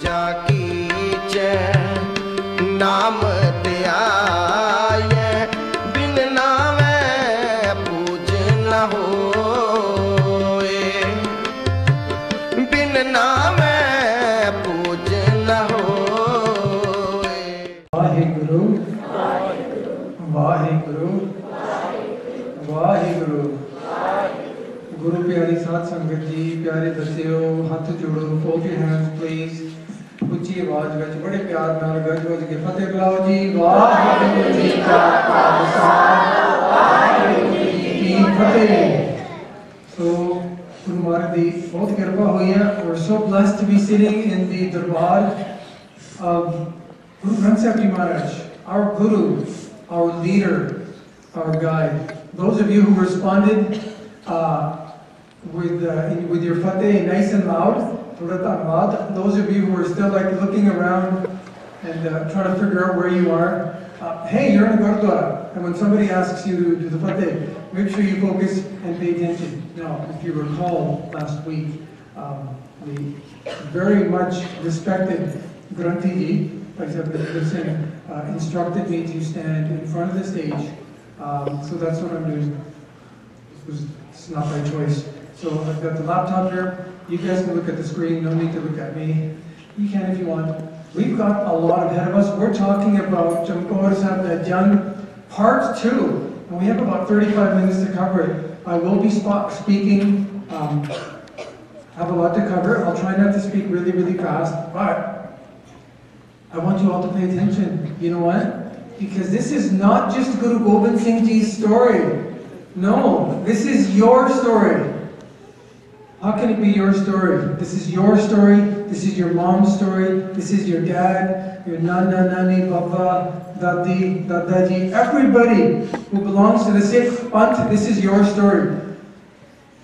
जाकी च नाम त्याये बिन नावे पूज न होए बिन नावे पूज न होए। वाहिगुरु वाहिगुरु वाहिगुरु। गुरु प्यारी साध संगत जी, प्यारे दसियो, हाथ जोड़ो, fold your hands please। उच्ची आवाज विच बड़े प्यार नाल गज गज के फतेह बुलाओ जी। वाहिगुरु जी का खालसा, वाहिगुरु जी की फतेह। So Guru Maharaj di बहुत कृपा हुई है। We're so blessed to be sitting in the darbar of Guru Granth Sahib Ji Maharaj, our Guru, our leader, our guide. Those of you who responded with your fateh nice and loud, thoda dhanwad. Those of you who are still like looking around and trying to figure out where you are, hey, you're in a gurdwara, and when somebody asks you to do the fateh, make sure you focus and pay attention. Now, if you recall last week, we very much respected Granthi Ji, Singh, instructed me to stand in front of the stage. So that's what I'm doing. It's not by choice. So I've got the laptop here. You guys can look at the screen. No need to look at me. You can if you want. We've got a lot ahead of us. We're talking about Chamkaur Sahib Jang Part 2. And we have about 35 minutes to cover it. I will be speaking. Have a lot to cover. I'll try not to speak really, really fast. But I want you all to pay attention. You know what? Because this is not just Guru Gobind Singh Ji's story. No, this is your story. How can it be your story? This is your story. This is your mom's story. This is your dad, your nana, nani, baba, dadi, dadaji, everybody who belongs to the Sikh Panth. This is your story.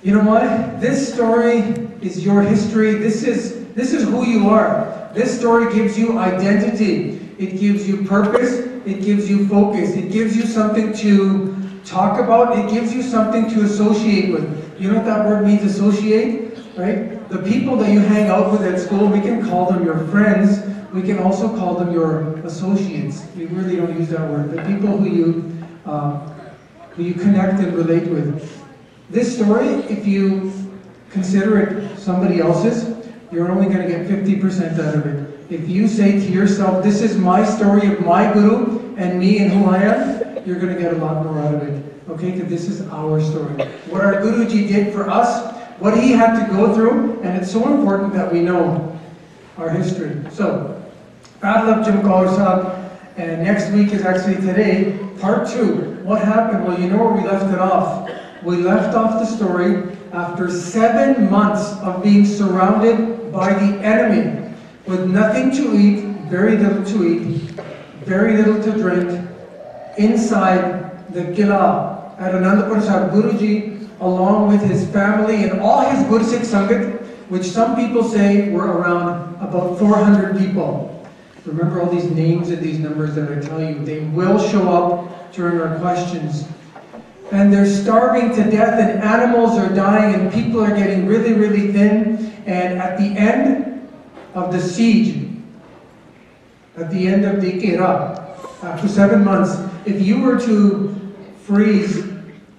You know what? This story is your history. This is who you are. This story gives you identity. It gives you purpose. It gives you focus. It gives you something to talk about. It gives you something to associate with. You know what that word means, associate? Right? The people that you hang out with at school, we can call them your friends. We can also call them your associates. We really don't use that word. The people who you connect and relate with. This story, if you consider it somebody else's, you're only going to get 50% out of it. If you say to yourself, this is my story of my Guru and me and who I am, you're going to get a lot more out of it. Okay, because this is our story. What our Guruji did for us, what he had to go through, and it's so important that we know our history. So, Battle of Chamkaur Sahib, and next week is actually today, part 2. What happened? Well, you know where we left it off. We left off the story after 7 months of being surrounded by the enemy, with nothing to eat, very little to eat, very little to drink, inside the Kila at Anandapur Sahib. Guruji, along with his family and all his Gursikh Sangat, which some people say were around about 400 people. Remember all these names and these numbers that I tell you, they will show up during our questions. And they're starving to death, and animals are dying, and people are getting really, really thin. And at the end of the siege, at the end of the Kira, after 7 months, if you were to freeze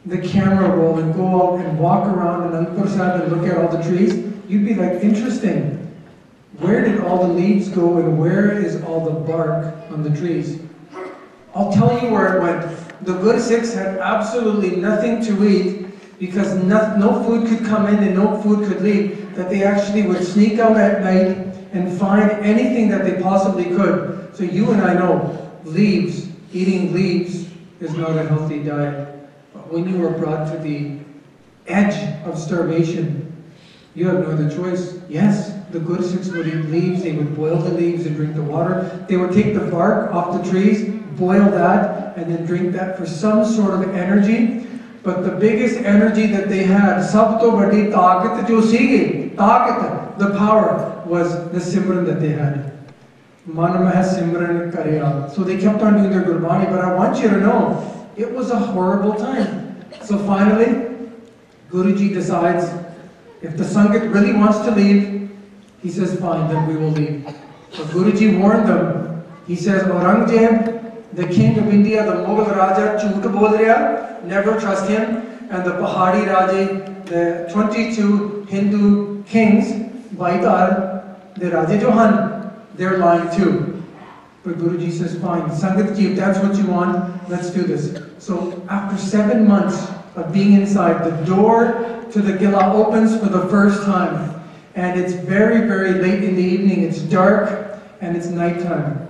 the camera roll and go out and walk around Anandapur Sahib and look at all the trees, you'd be like, interesting. Where did all the leaves go and where is all the bark on the trees? I'll tell you where it went. The good Sikhs had absolutely nothing to eat because no food could come in and no food could leave, that they actually would sneak out at night and find anything that they possibly could. So you and I know, leaves, eating leaves is not a healthy diet. But when you are brought to the edge of starvation, you have no other choice. Yes, the good Sikhs would eat leaves, they would boil the leaves and drink the water. They would take the bark off the trees, boil that, and then drink that for some sort of energy. But the biggest energy that they had, sab to badi taakat jo sigi, taakat, the power, was the Simran that they had. So they kept on doing their Gurbani, but I want you to know, it was a horrible time. So finally, Guruji decides, if the Sangat really wants to leave, He says, fine, then we will leave. But Guruji warned them. He says, Aurangzeb, the king of India, the Mughal Raja, jhoot bol raha, never trust him. And the Pahadi Raje, the 22 Hindu kings, Baitar, the Raje Johan, they're lying too. But Guruji says, fine, Sangat ji, if that's what you want, let's do this. So after 7 months of being inside, the door to the Gila opens for the first time. And it's very, very late in the evening, it's dark, and it's nighttime.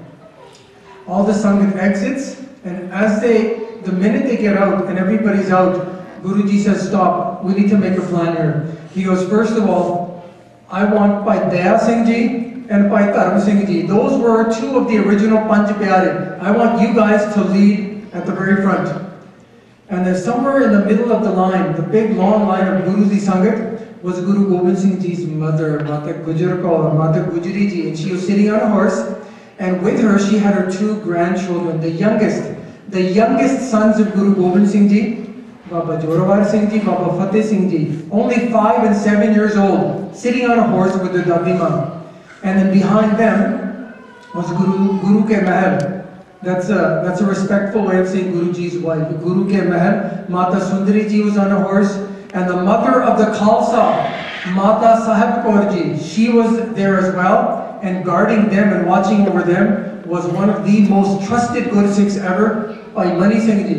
All the Sangat exits, and the minute they get out, and everybody's out, Guruji says, stop, we need to make a plan here. He goes, first of all, I want Bhai Daya Singh ji and Bhai Dharam Singh ji. Those were two of the original Panch Pyare. I want you guys to lead at the very front. And then somewhere in the middle of the line, the big long line of Guruji Sangat, was Guru Gobind Singh Ji's mother, Mata Gujjar Kaur, Mata Gujari ji, and she was sitting on a horse, and with her she had her 2 grandchildren, the youngest sons of Guru Gobind Singh Ji, Baba Jorawar Singh Ji, Baba Fateh Singh Ji, only 5 and 7 years old, sitting on a horse with their Dadima. And then behind them was Guru Ke Mahal. That's a respectful way of saying Guruji's wife. Guru Ke Mahal, Mata Sundari Ji was on a horse, and the mother of the Khalsa, Mata Sahib Kaur Ji, she was there as well, and guarding them and watching over them was one of the most trusted Gursikhs ever, Bhai Mani Singh Ji.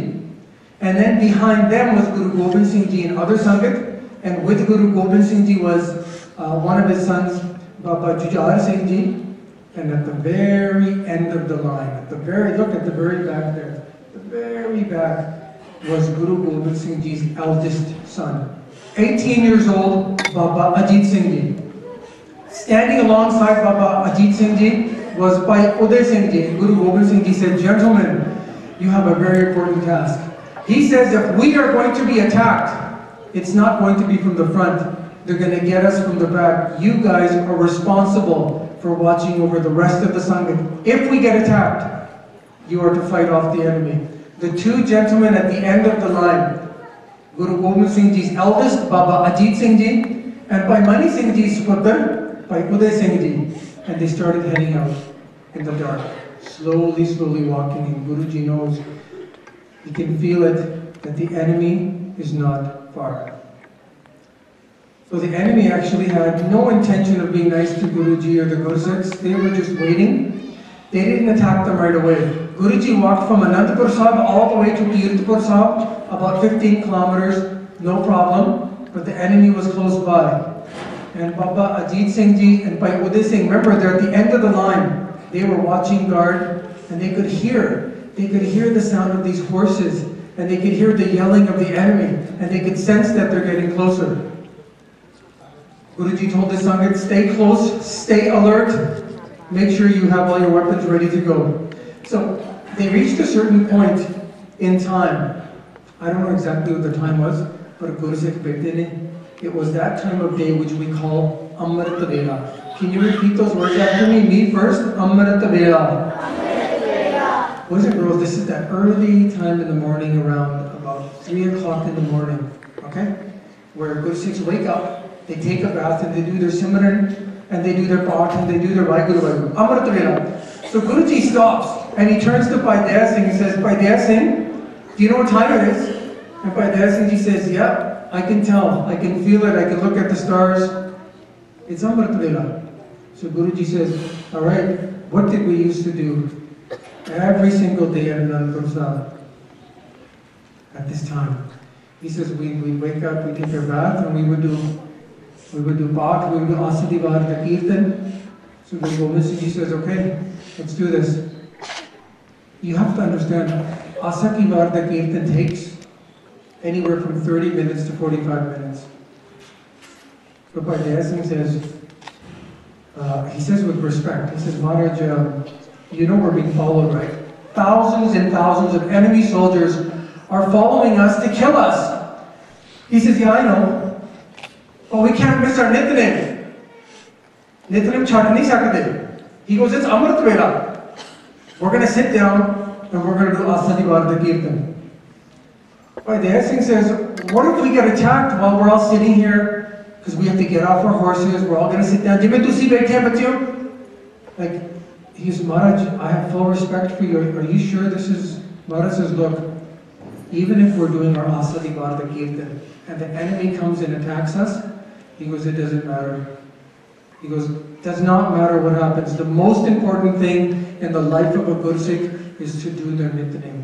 And then behind them was Guru Gobind Singh Ji and other Sangat, and with Guru Gobind Singh Ji was one of his sons, Baba Jujhar Singh Ji, and at the very end of the line, look at the very back there, the very back, was Guru Gobind Singh Ji's eldest son. 18 years old, Baba Ajit Singh Ji. Standing alongside Baba Ajit Singh Ji was Bhai Uday Singh Ji. Guru Gobind Singh Ji said, gentlemen, you have a very important task. He says, if we are going to be attacked, it's not going to be from the front. They're going to get us from the back. You guys are responsible for watching over the rest of the Sangha. If we get attacked, you are to fight off the enemy. The 2 gentlemen at the end of the line, Guru Gobind Singh Ji's eldest, Baba Ajit Singh Ji, and Bhai Mani Singh Ji's putter, Bhai Uday Singh Ji, and they started heading out in the dark, slowly walking in. Guruji knows, he can feel it, that the enemy is not far. So the enemy actually had no intention of being nice to Guruji or the Gursikhs. They were just waiting. They didn't attack them right away. Guruji walked from Anandpur Sahib all the way to Kirtpur Sahib, about 15 kilometers, no problem, but the enemy was close by. And Baba Ajit Singh Ji and Bhai Uday Singh, remember, they're at the end of the line. They were watching guard, and they could hear the sound of these horses, and they could hear the yelling of the enemy, and they could sense that they're getting closer. Guruji told the Sangha, stay close, stay alert, make sure you have all your weapons ready to go. So they reached a certain point in time. I don't know exactly what the time was, but Guru Sikh Bhakti, it was that time of day which we call Amrit Vela. Can you repeat those words after me? Me first, Amrit Vela. What is it, girls? This is that early time in the morning, around about 3 o'clock in the morning, okay? Where Guru Sikhs wake up, they take a bath, and they do their Simran, and they do their Path, and they do their Vaheguru Vaheguru. Amrit Vela. So Guruji stops, and he turns to Bhai Daya Singh and says, Bhai Daya Singh, do you know what time it is? And Bhai Daya Singh Ji says, yeah, I can tell, I can feel it, I can look at the stars. It's Amrit Vela. So Guruji says, all right, what did we used to do every single day at Anandpur Sahib at this time? He says, we'd wake up, we'd take our bath, and we would do Path, we would do Asadivar, the Kirtan. So Guru Gobind Singh Ji says, okay, let's do this. You have to understand, Asadivar, the Kirtan takes anywhere from 30 minutes to 45 minutes. But Bhai Daya Singh says, he says with respect, he says, Maharaj, you know we're being followed, right? Thousands and thousands of enemy soldiers are following us to kill us. He says, yeah, I know. But we can't miss our Nityanim. Nityanim chhad nahi sakte. He goes, it's Amrit Vela. We're going to sit down and we're going to do Asadivar the Kirtan. Bhai Daya Singh says, what if we get attacked while we're all sitting here because we have to get off our horses, we're all going to sit down. Like, he says, Maharaj, I have full respect for you. Are you sure this is... Maharaj says, look, even if we're doing our Asadi Bharata Kirtan and the enemy comes and attacks us, he goes, it doesn't matter. He goes, does not matter what happens. The most important thing in the life of a Gursikh is to do their Nityanem.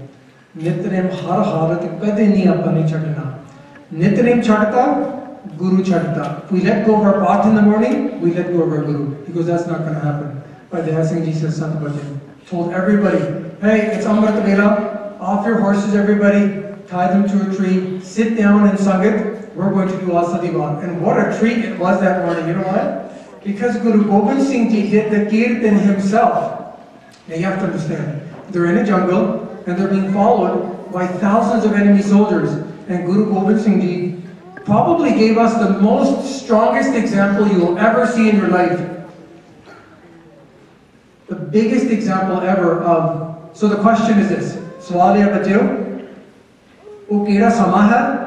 Nityanem har halat kade nahi apne chadna. Nityanem chadta, Guru chadta. If we let go of our path in the morning, we let go of our Guru. He goes, that's not going to happen. By the Singh Ji says, Sant Bhajan. Told everybody, hey, it's Amrit Vela. Off your horses, everybody. Tie them to a tree. Sit down in Sangat. We're going to do Asadi Bharata. And what a treat it was that morning. You know what? Because Guru Gobind Singh Ji did the Kirtan himself. Now you have to understand. They're in a jungle and they're being followed by thousands of enemy soldiers. And Guru Gobind Singh Ji probably gave us the most strongest example you will ever see in your life. The biggest example ever of... So the question is this. Swaliya Bateo. O keda sama hai?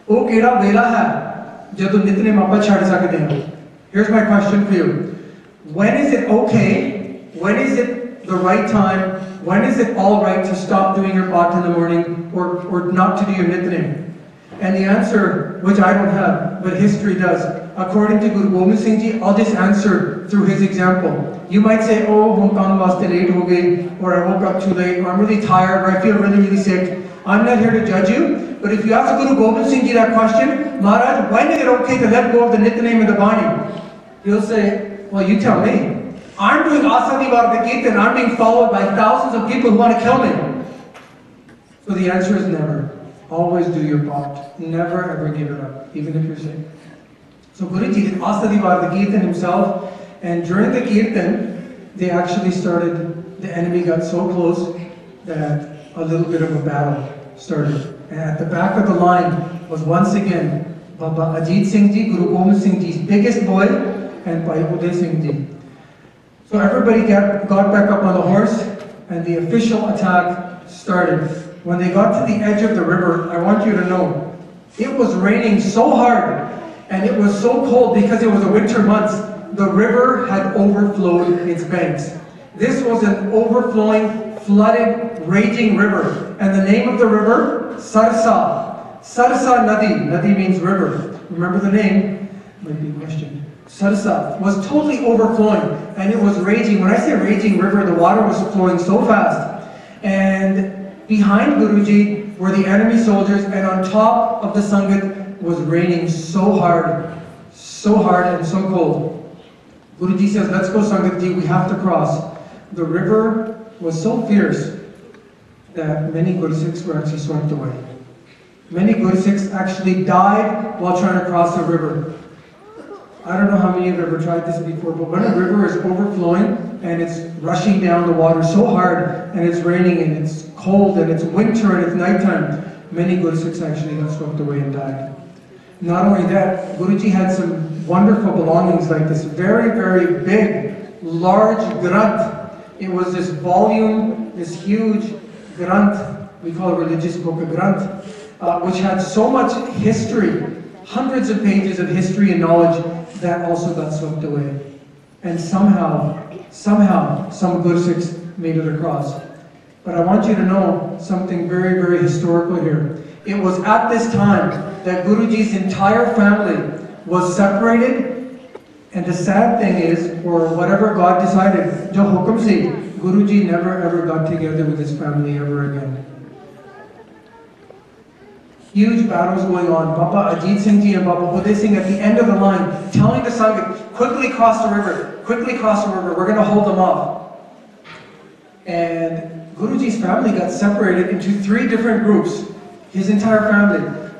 O keda vela hai? Jado nitne mappa chhad sakde hain. Here's my question for you. When is it okay? When is it the right time? When is it all right to stop doing your path in the morning or not to do your nitnem? And the answer, which I don't have, but history does, according to Guru Gobind Singh Ji, I'll just answer through his example. You might say, oh, hum kaam vaste late ho gaye, or I woke up too late, or I'm really tired, or I feel really, really sick. I'm not here to judge you, but if you ask Guru Gobind Singh Ji that question, Maharaj, when is it okay to let go of the nitnem and the bani? He'll say, well, you tell me. I'm doing Asadi Bharata Kirtan, I'm being followed by thousands of people who want to kill me. So the answer is never. Always do your part. Never ever give it up, even if you're sick. So Guruji did Asadi Bharata Kirtan himself, and during the Kirtan, they actually started, the enemy got so close that a little bit of a battle started. And at the back of the line was once again Baba Ajit Singh Ji, Guru Gobind Singh Ji's biggest boy, and Bhai Uday Singh Ji. So everybody got back up on the horse, and the official attack started. When they got to the edge of the river, I want you to know, it was raining so hard, and it was so cold because it was a winter month. The river had overflowed its banks. This was an overflowing, flooded, raging river. And the name of the river, Sarsa. Sarsa Nadi. Nadi means river. Remember the name? Might be a question. Sarsa was totally overflowing, and it was raging. When I say raging river, the water was flowing so fast. And behind Guruji were the enemy soldiers, and on top of the Sangat was raining so hard and so cold. Guruji says, let's go Sangatji, we have to cross. The river was so fierce that many Gursikhs were actually swept away. Many Gursikhs actually died while trying to cross the river. I don't know how many of you have ever tried this before, but when a river is overflowing and it's rushing down the water so hard, and it's raining and it's cold and it's winter and it's nighttime, many Gursikhs actually got swept away and died. Not only that, Guruji had some wonderful belongings like this very, very big, large granth. It was this volume, this huge granth, we call it religious book, a granth, which had so much history, hundreds of pages of history and knowledge that also got swept away. And somehow, some Gursikhs made it across. But I want you to know something very, very historical here. It was at this time that Guruji's entire family was separated, and the sad thing is, or whatever God decided, Jo Hukum Si, Guruji never ever got together with his family ever again. Huge battles going on. Baba Ajit Singh Ji and Baba Uday Singh at the end of the line, telling the Sangha, quickly cross the river, we're going to hold them off. And Guruji's family got separated into 3 different groups. His entire family.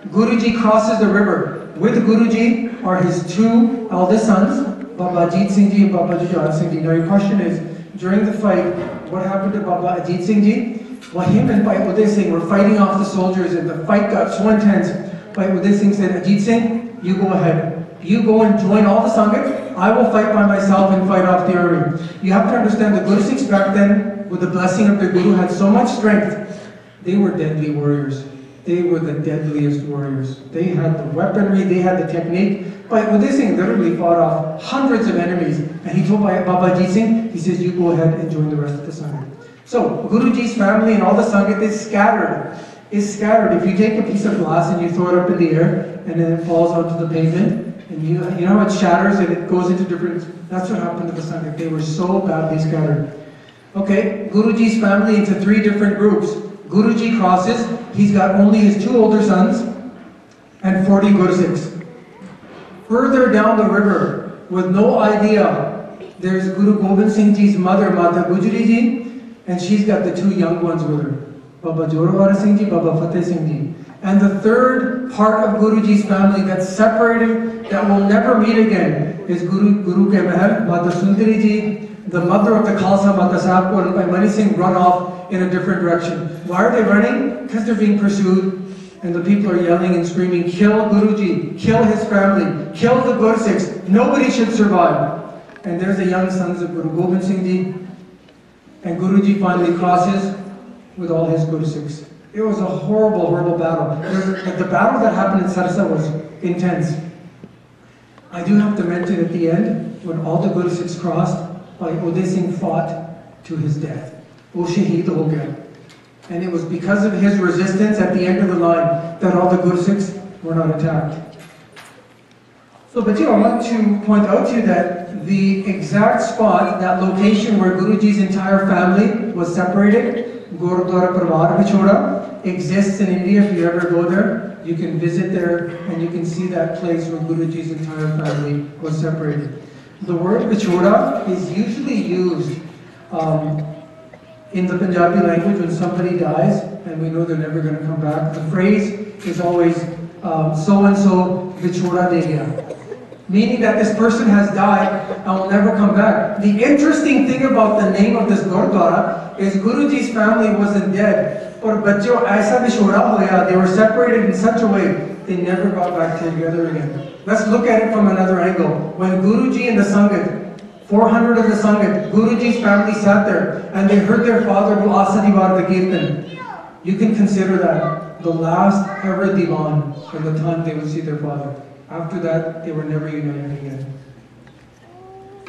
Guruji crosses the river. With Guruji are his 2 eldest sons, Baba Ajit Singh Ji and Baba Jujhar Singh Ji. Now your question is, during the fight, what happened to Baba Ajit Singh Ji? Well, him and Bhai Uday Singh were fighting off the soldiers, and the fight got so intense. Bhai Uday Singh said, Ajit Singh, you go ahead. You go and join all the Sangat. I will fight by myself and fight off the army. You have to understand the Guru Sikhs back then, with the blessing of their Guru, had so much strength. They were deadly warriors. They were the deadliest warriors. They had the weaponry, they had the technique. But Uday Singh literally fought off hundreds of enemies. And he told Baba Ajit Singh, he says, you go ahead and join the rest of the Sangha. So Guruji's family and all the Sangha is scattered. Is scattered. If you take a piece of glass and you throw it up in the air and then it falls onto the pavement, and you know how it shatters and it goes into different, that's what happened to the Sangha. They were so badly scattered. Okay, Guruji's family into 3 different groups. Guruji crosses, he's got only his 2 older sons and 40 Gursikhs. Further down the river, with no idea, there's Guru Gobind Singh Ji's mother, Mata Gujri Ji, and she's got the 2 young ones with her, Baba Jorawara Singh Ji, Baba Fateh Singh Ji. And the third part of Guruji's family that's separated, that will never meet again, is Guru Ke Mahal, Mata Sundari Ji, the mother of the Khalsa, Mata Sahib, and by Mani Singh run off in a different direction. Why are they running? Because they're being pursued, and the people are yelling and screaming, kill Guruji, kill his family, kill the Gursikhs, nobody should survive. And there's the young sons of Guru Gobind Singh Ji, and Guruji finally crosses with all his Gursikhs. It was a horrible, horrible battle. The battle that happened in Sarsa was intense. I do have to mention at the end, when all the Gursikhs crossed, Uday Singh fought to his death. Wo shaheed ho gaya. And it was because of his resistance at the end of the line that all the Gursikhs were not attacked. So, but I want to point out to you that the exact spot, that location where Guruji's entire family was separated, Gurudwara Parvar Vichoda, exists in India. If you ever go there, you can visit there and you can see that place where Guruji's entire family was separated. The word Vichoda is usually used in the Punjabi language when somebody dies and we know they're never going to come back. The phrase is always so-and-so Vichoda de gaya, meaning that this person has died and will never come back. The interesting thing about the name of this Gurdwara is Guruji's family wasn't dead, but bachcho aisa Vichoda hoya, they were separated in such a way they never got back together again. Let's look at it from another angle. When Guruji and the Sangat, 400 of the Sangat, Guruji's family sat there and they heard their father do Asadivar the Kirtan. You can consider that the last ever divan from the time they would see their father. After that, they were never united again.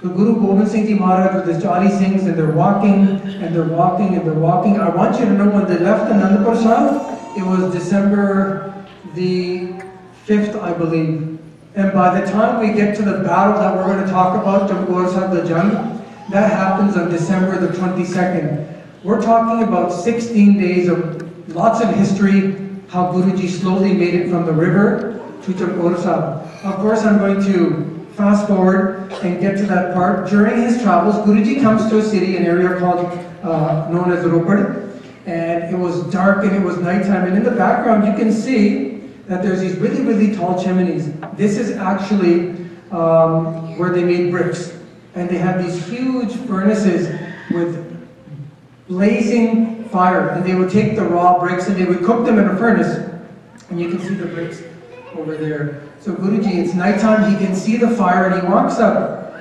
So Guru Gobind Singh Ji Maharaj with the 40 Singhs, and they're walking, and they're walking, and they're walking. I want you to know when they left Anandapur Sahib, it was December the 5th, I believe. And by the time we get to the battle that we're going to talk about, Chamkaur Sahib the Jang, that happens on December the 22nd. We're talking about 16 days of lots of history, how Guruji slowly made it from the river to Chamkaur Sahib. Of course, I'm going to fast forward and get to that part. During his travels, Guruji comes to a city, an area called, known as Ropad, and it was dark and it was nighttime, and in the background you can see that there's these really, really tall chimneys. This is actually where they made bricks. And they had these huge furnaces with blazing fire. And they would take the raw bricks and they would cook them in a furnace. And you can see the bricks over there. So Guruji, it's nighttime, he can see the fire and he walks up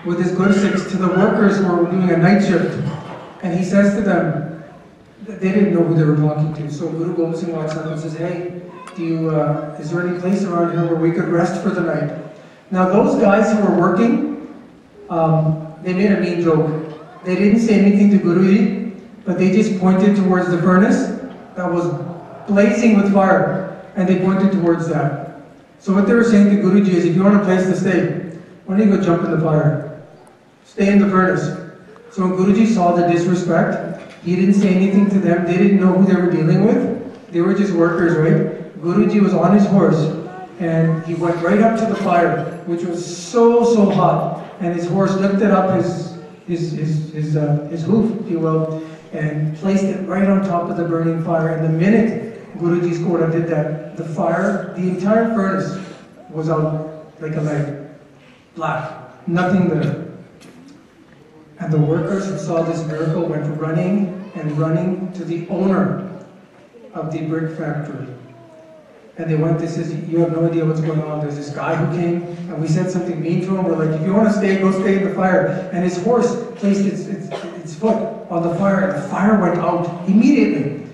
with his Gursikhs to the workers who were doing a night shift. And he says to them, they didn't know who they were talking to. So Guru Gobind Singh walks up and says, hey, is there any place around here where we could rest for the night? Now those guys who were working, they made a mean joke. They didn't say anything to Guruji, but they just pointed towards the furnace that was blazing with fire, and they pointed towards that. So what they were saying to Guruji is, if you want a place to stay, why don't you go jump in the fire? Stay in the furnace. So when Guruji saw the disrespect, he didn't say anything to them. They didn't know who they were dealing with. They were just workers, right? Guruji was on his horse and he went right up to the fire, which was so hot. And his horse lifted up his hoof, if you will, and placed it right on top of the burning fire. And the minute Guruji's Koda did that, the fire, the entire furnace was out like a light, black, nothing there. And the workers who saw this miracle went running and running to the owner of the brick factory. And they went, they says, you have no idea what's going on. There's this guy who came, and we said something mean to him. We're like, if you want to stay, go stay in the fire. And his horse placed its foot on the fire, and the fire went out immediately.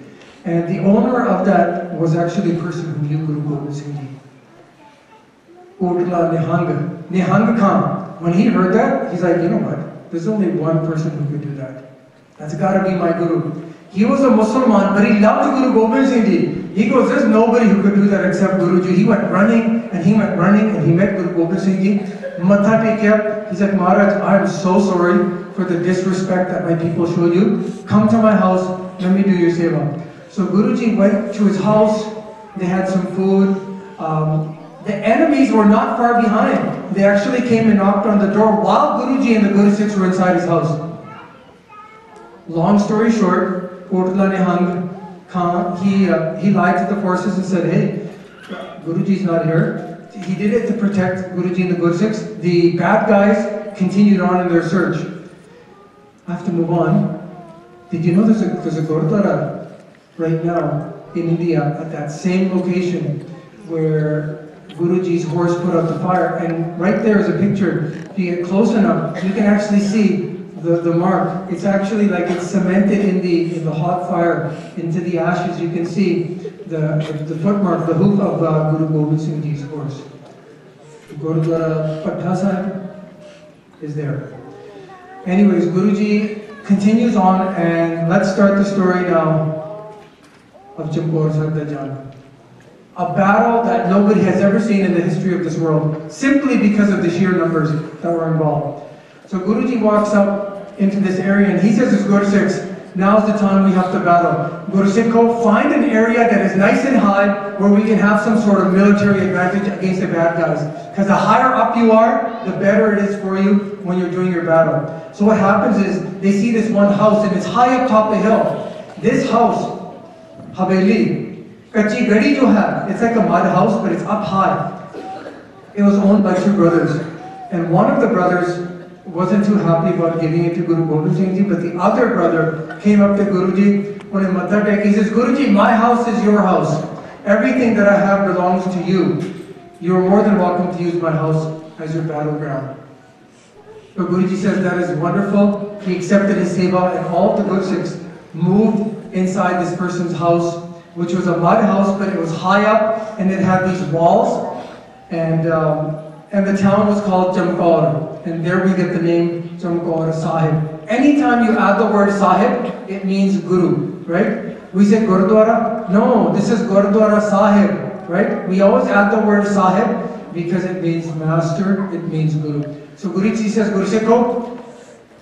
And the owner of that was actually a person who knew Guru Gobind Singh Ji. Kotla Nihang Khan. When he heard that, he's like, you know what? There's only one person who could do that. That's got to be my Guru. He was a Muslim, but he loved Guru Gobind Singh Ji. He goes, there's nobody who could do that except Guruji. He went running, and he went running, and he met Guru Gobind Singh Ji. Matha tekya. He's like, Maharaj, I'm so sorry for the disrespect that my people showed you. Come to my house, let me do your seva. So Guruji went to his house. They had some food. The enemies were not far behind. They actually came and knocked on the door while Guruji and the Guru Sikhs were inside his house. Long story short, Kotla Nihang Khan, he lied to the forces and said, hey, Guruji's not here. He did it to protect Guruji and the Guru Sikhs. The bad guys continued on in their search. I have to move on. Did you know there's a Gurdwara right now in India at that same location where Guruji's horse put out the fire? And right there is a picture. If you get close enough, you can actually see the mark. It's actually like it's cemented in the hot fire into the ashes. You can see the footmark, the hoof of Guru Gobind Singh Ji's horse. Gurdwara Patha Sahib is there. Anyways, Guruji continues on, and let's start the story now of Chamkaur Sahib. A battle that nobody has ever seen in the history of this world, simply because of the sheer numbers that were involved. So Guruji walks up into this area, and he says to his Guru Sikhs, now's the time we have to battle. Guru Sikho, find an area that is nice and high where we can have some sort of military advantage against the bad guys. Because the higher up you are, the better it is for you when you're doing your battle. So what happens is, they see this one house, and it's high up top the hill. This house, Haveli, Kachi Gadi jo hai, it's like a mud house, but it's up high. It was owned by two brothers. And one of the brothers wasn't too happy about giving it to Guru Gobind Singh Ji, but the other brother came up to Guruji when he matha tek. He says, Guruji, my house is your house. Everything that I have belongs to you. You're more than welcome to use my house as your battleground. So Guruji says, that is wonderful. He accepted his seva, and all the Guru Sikhs moved inside this person's house, which was a mud house, but it was high up, and it had these walls, and the town was called Chamkaur, and there we get the name Chamkaur Sahib. Anytime you add the word Sahib, it means Guru, right? We say Gurdwara. No, this is Gurdwara Sahib, right? We always add the word Sahib because it means master, it means Guru. So Guruji says, Guru Sikho,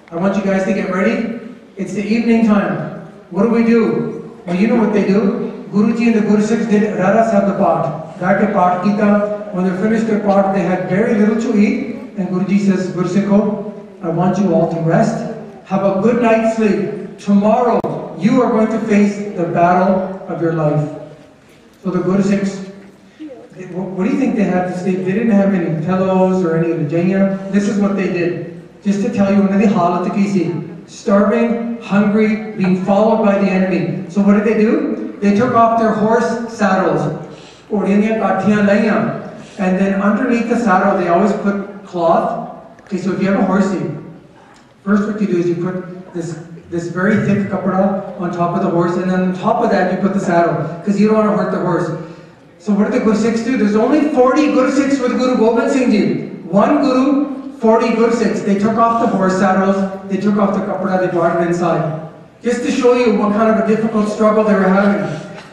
I want you guys to get ready. It's the evening time. What do? Well, you know what they do. Guruji and the Guru Sikhs did Rara Sahib the Path. That Path Kita. When they finished their Path, they had very little to eat. And Guruji says, Guru Sikho, I want you all to rest. Have a good night's sleep. Tomorrow, you are going to face the battle of your life. So the Guru Sikhs, what do you think they had to sleep? They didn't have any pillows or any rajaiya. This is what they did. Just to tell you, unhone halat ki si. Starving, hungry, being followed by the enemy. So what did they do? They took off their horse saddles. And then underneath the saddle, they always put cloth. Okay, so if you have a horsey, first what you do is you put this very thick kapda on top of the horse, and then on top of that you put the saddle, because you don't want to hurt the horse. So what did the Guru Sikhs do? There's only 40 Guru Sikhs with Guru Gobind Singh Ji. One Guru, 40 Guru Sikhs. They took off the horse saddles, they took off the kapda, they brought it inside. Just to show you what kind of a difficult struggle they were having.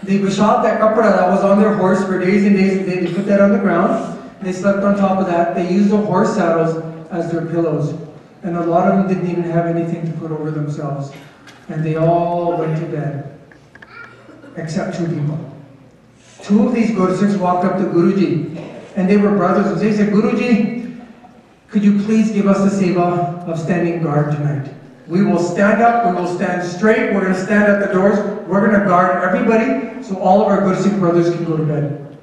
They bishad that kapda that was on their horse for days and days and days. They put that on the ground, they slept on top of that. They used the horse saddles as their pillows. And a lot of them didn't even have anything to put over themselves. And they all went to bed, except two people. Two of these Guru Sikhs walked up to Guruji, and they were brothers, and they said, Guruji, could you please give us the seva of standing guard tonight? We will stand up, we will stand straight, we're going to stand at the doors, we're going to guard everybody, so all of our Guru Sikh brothers can go to bed.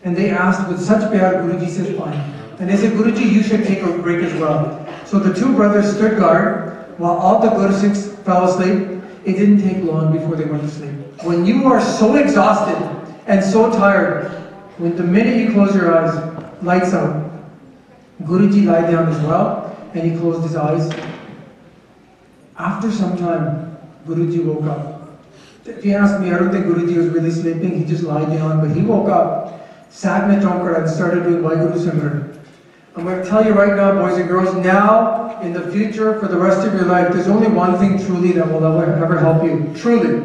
And they asked with such pyar, Guruji said, fine. And they said, Guruji, you should take a break as well. So the two brothers stood guard, while all the Guru Sikhs fell asleep. It didn't take long before they went to sleep. When you are so exhausted and so tired, when the minute you close your eyes, lights out. Guruji lied down as well, and he closed his eyes. After some time, Guruji woke up. If you ask me, I don't think Guruji was really sleeping. He just lied down, but he woke up, sat in the Chamkaur and started doing Vaheguru Simran. I'm going to tell you right now, boys and girls, now, in the future, for the rest of your life, there's only one thing truly that will ever help you, truly,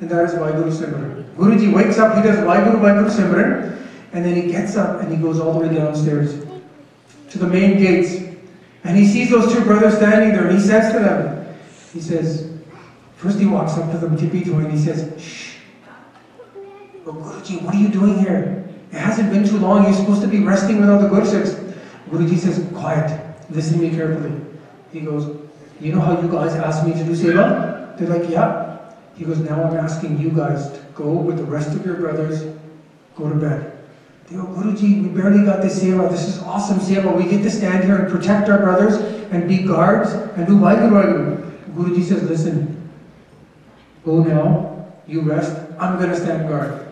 and that is Vaheguru Simran. Guruji wakes up, he does Vaheguru Simran, and then he gets up and he goes all the way downstairs to the main gates. And he sees those two brothers standing there, and he says to them, he says, first he walks up to them, tippy-toe, and he says, shh. Oh, Guruji, what are you doing here? It hasn't been too long, you're supposed to be resting with all the Gursikhs. Guruji says, quiet, listen to me carefully. He goes, you know how you guys asked me to do seva? They're like, yeah. He goes, now I'm asking you guys to go with the rest of your brothers, go to bed. They go, Guruji, we barely got this seva. This is awesome seva. We get to stand here and protect our brothers and be guards and do Vaheguru. Guruji says, listen, go now, you rest, I'm going to stand guard.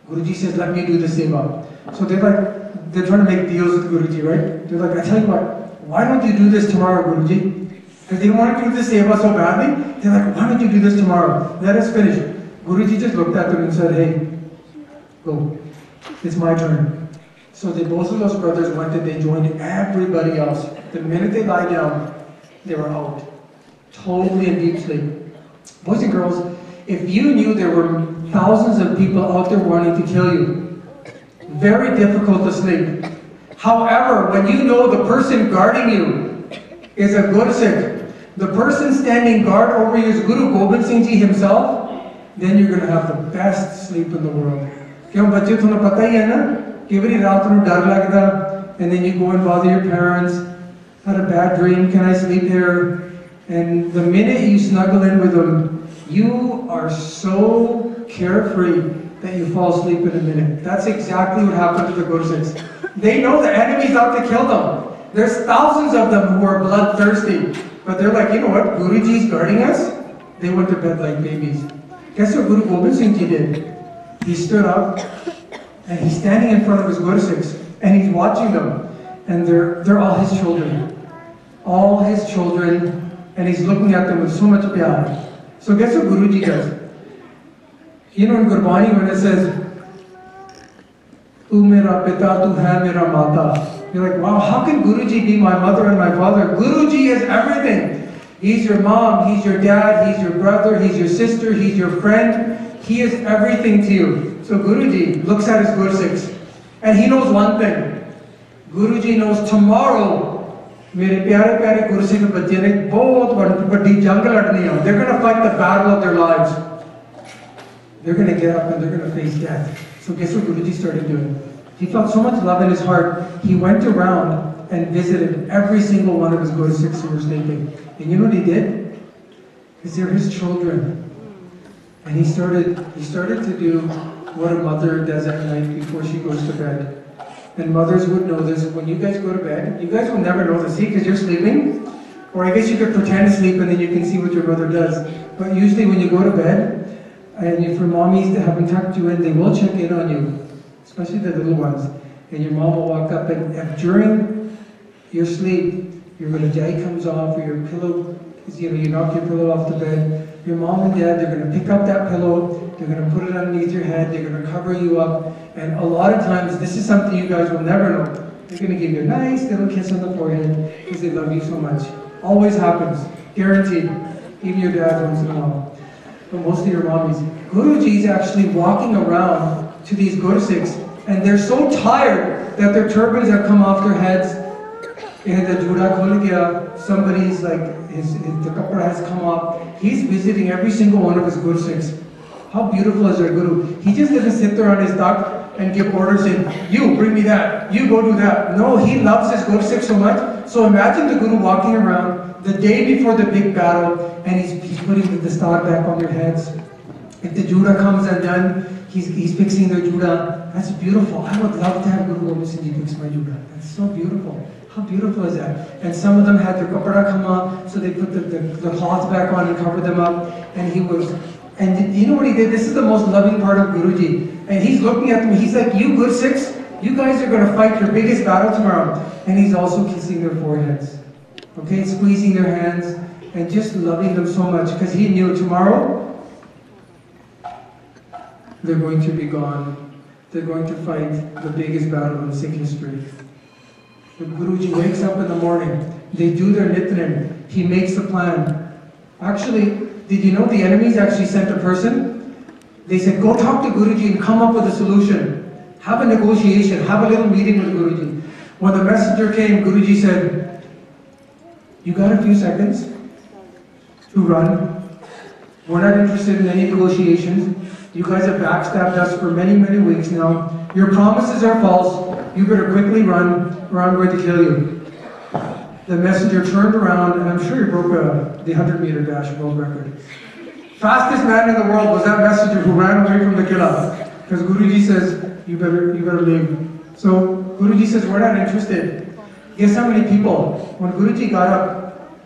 Guruji says, let me do the seva. So they're trying to make deals with Guruji, right? They're like, I tell you what, why don't you do this tomorrow, Guruji? Because they want to do the seva so badly. They're like, why don't you do this tomorrow? Let us finish. Guruji just looked at them and said, hey, go. It's my turn. So both of those brothers went and they joined everybody else. The minute they lie down, they were out. Totally in deep sleep. Boys and girls, if you knew there were thousands of people out there wanting to kill you, very difficult to sleep. However, when you know the person guarding you is a Gursikh, the person standing guard over you is Guru Gobind Singh Ji himself, then you're going to have the best sleep in the world. क्यों बच्चे तुम्हें पता ही है ना कि every रात को डर लगता and then you go and bother your parents, had a bad dream, can I sleep here? And the minute you snuggle in with them, you are so carefree that you fall asleep in a minute. That's exactly what happened to the Gursikhs. They know the enemy's out to kill them. There's thousands of them who are bloodthirsty, but they're like, you know what, Guruji's guarding us? They went to bed like babies. Guess what Guru Gobind Singh Ji did? He stood up, and he's standing in front of his Gursikhs, and he's watching them, and they're all his children. All his children, and he's looking at them with so much pyar. So guess what Guruji does? You know in Gurbani when it says, Tu mera pita, tu hai mera mata. You're like, wow, how can Guruji be my mother and my father? Guruji is everything. He's your mom, he's your dad, he's your brother, he's your sister, he's your friend. He is everything to you. So Guruji looks at his Gursikhs and he knows one thing. Guruji knows tomorrow, mere pyare pyare Gursikh bachche ne bahut badi jang ladni hai. They're going to fight the battle of their lives. They're going to get up and they're going to face death. So guess what Guruji started doing? He felt so much love in his heart, he went around and visited every single one of his Gursikhs who were sleeping. And you know what he did? Because they're his children. And he started to do what a mother does at night before she goes to bed. And mothers would know this. When you guys go to bed, you guys will never know this, see, because you're sleeping. Or I guess you could pretend to sleep and then you can see what your mother does. But usually when you go to bed, and if your mommies that haven't tucked you in, they will check in on you, especially the little ones. And your mom will walk up, and if during your sleep, your rajai comes off, or your pillow, you knock your pillow off the bed, your mom and dad, they're going to pick up that pillow, they're going to put it underneath your head, they're going to cover you up, and a lot of times, this is something you guys will never know. They're going to give you a nice little kiss on the forehead, because they love you so much. Always happens, guaranteed. Even your dad once in a while. But most of your mommies. Guruji is actually walking around to these Gursikhs, and they're so tired that their turbans have come off their heads, and the juda khul gaya, somebody's like, the kapra has come off. He's visiting every single one of his Gursikhs. How beautiful is our Guru? He just doesn't sit there on his duck and give orders saying, you bring me that, you go do that. No, he loves his Gursikhs so much. So imagine the Guru walking around the day before the big battle, and he's putting the star back on their heads. If the juda comes undone, he's fixing their juda. That's beautiful. I would love to have Guru Gobind Singh Ji fix my juda. That's so beautiful. How beautiful is that? And some of them had their kapra come off, so they put the cloth back on and covered them up. And you know what he did? This is the most loving part of Guruji. And he's looking at them, he's like, you Gursikhs, you guys are going to fight your biggest battle tomorrow. And he's also kissing their foreheads. Okay, squeezing their hands and just loving them so much, because he knew tomorrow they're going to be gone. They're going to fight the biggest battle in Sikh history. The Guruji wakes up in the morning, they do their nitnem, he makes a plan. Actually, did you know the enemies actually sent a person? They said, go talk to Guruji and come up with a solution. Have a negotiation, have a little meeting with Guruji. When the messenger came, Guruji said, you got a few seconds to run. We're not interested in any negotiations. You guys have backstabbed us for many, many weeks now. Your promises are false. You better quickly run, or I'm going to kill you. The messenger turned around, and I'm sure he broke the 100-meter dash world record. Fastest man in the world was that messenger who ran away from the killa. Because Guruji says, you better leave. So Guruji says, we're not interested. Guess how many people, when Guruji got up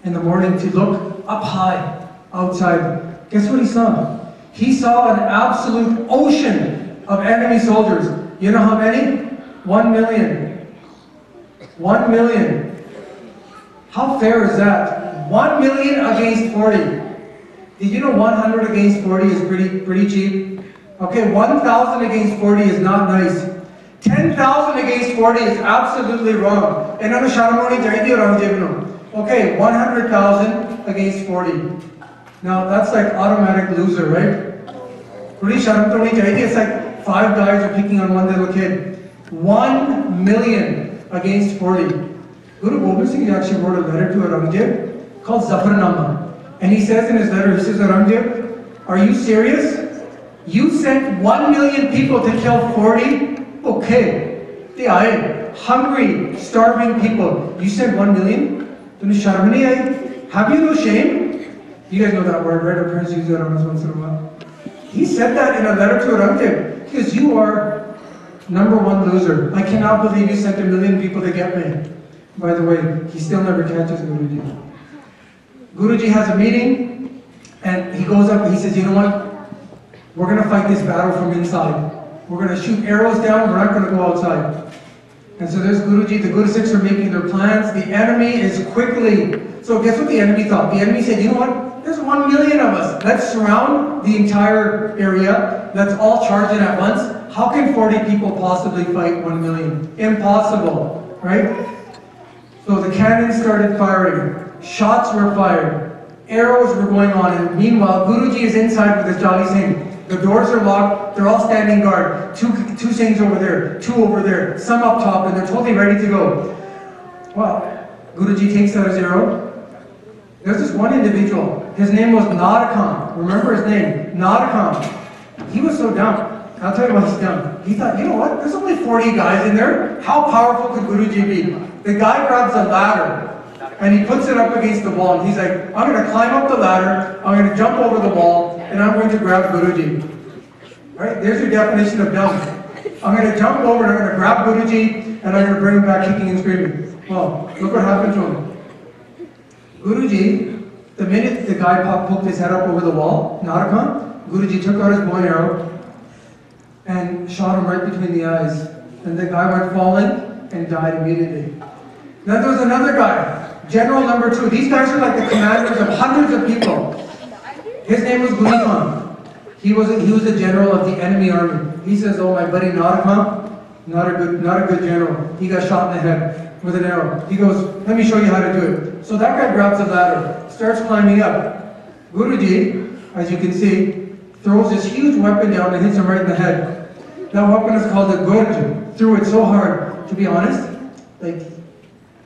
in the morning to look up high outside, guess what he saw? He saw an absolute ocean of enemy soldiers. You know how many? 1 million. 1 million. How fair is that? 1 million against 40. Did you know 100 against 40 is pretty cheap? Okay, 1,000 against 40 is not nice. 10,000 against 40 is absolutely wrong. Okay, 100,000 against 40. Now that's like automatic loser, right? It's like 5 guys are picking on one little kid. 1 million against 40. Guru Gobind Singh actually wrote a letter to Aurangzeb called Zafarnama. And he says in his letter, he says, Aurangzeb, are you serious? You sent 1 million people to kill 40? Okay. They are hungry, starving people. You sent 1 million? Have you no shame? You guys know that word, right? Our parents use that on us once in a while. He said that in a letter to Aurangzeb because you are #1 loser. I cannot believe you sent 1 million people to get me. By the way, he still never catches Guruji. Guruji has a meeting and he goes up and he says, you know what? We're going to fight this battle from inside. We're going to shoot arrows down. We're not going to go outside. And so there's Guruji. The Guru Sikhs are making their plans. The enemy is quickly. So guess what the enemy thought? The enemy said, you know what? There's 1 million of us. Let's surround the entire area. Let's all charge in at once. How can 40 people possibly fight 1 million? Impossible, right? So the cannons started firing. Shots were fired. Arrows were going on. And meanwhile, Guruji is inside with his Jolly Singh. The doors are locked. They're all standing guard. Two Singhs over there. 2 over there. Some up top. And they're totally ready to go. Well, Guruji takes out his arrow. There's this one individual. His name was Nadakam. Remember his name? Nadakam. He was so dumb. I'll tell you why he's dumb. He thought, you know what? There's only 40 guys in there. How powerful could Guruji be? The guy grabs a ladder and he puts it up against the wall. And he's like, I'm going to climb up the ladder. I'm going to jump over the wall. And I'm going to grab Guruji. Right? There's your definition of dumb. I'm going to jump over and I'm going to grab Guruji and I'm going to bring him back kicking and screaming. Well, look what happened to him. Guruji, the minute the guy poked his head up over the wall, Nadakam, Guruji took out his bow and arrow and shot him right between the eyes. And the guy went falling and died immediately. Then there was another guy, General number 2. These guys are like the commanders of hundreds of people. His name was Guli Khan. He was a general of the enemy army. He says, oh, my buddy Nadakam, not a good general. He got shot in the head with an arrow. He goes, let me show you how to do it. So that guy grabs a ladder, starts climbing up. Guruji, as you can see, throws this huge weapon down and hits him right in the head. That weapon is called a gurj. Threw it so hard, to be honest, like,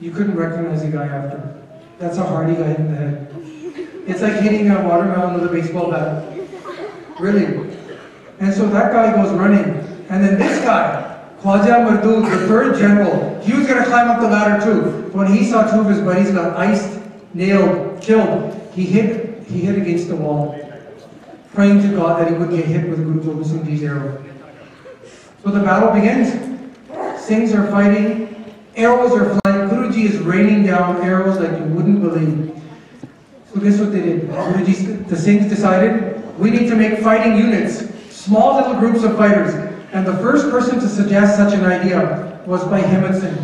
you couldn't recognize the guy after. That's how hard he got hit in the head. It's like hitting a watermelon with a baseball bat. Really. And so that guy goes running. And then this guy, Khwaja Mardud, the 3rd general, he was going to climb up the ladder too. When he saw 2 of his buddies got iced, nailed, killed, he hit against the wall, praying to God that he would get hit with Guru Gobind Singh Ji's arrow. So the battle begins. Singhs are fighting, arrows are flying, Guruji is raining down arrows like you wouldn't believe. So guess what they did? The Singhs decided, we need to make fighting units, small little groups of fighters. And the first person to suggest such an idea was by Himmat Singh,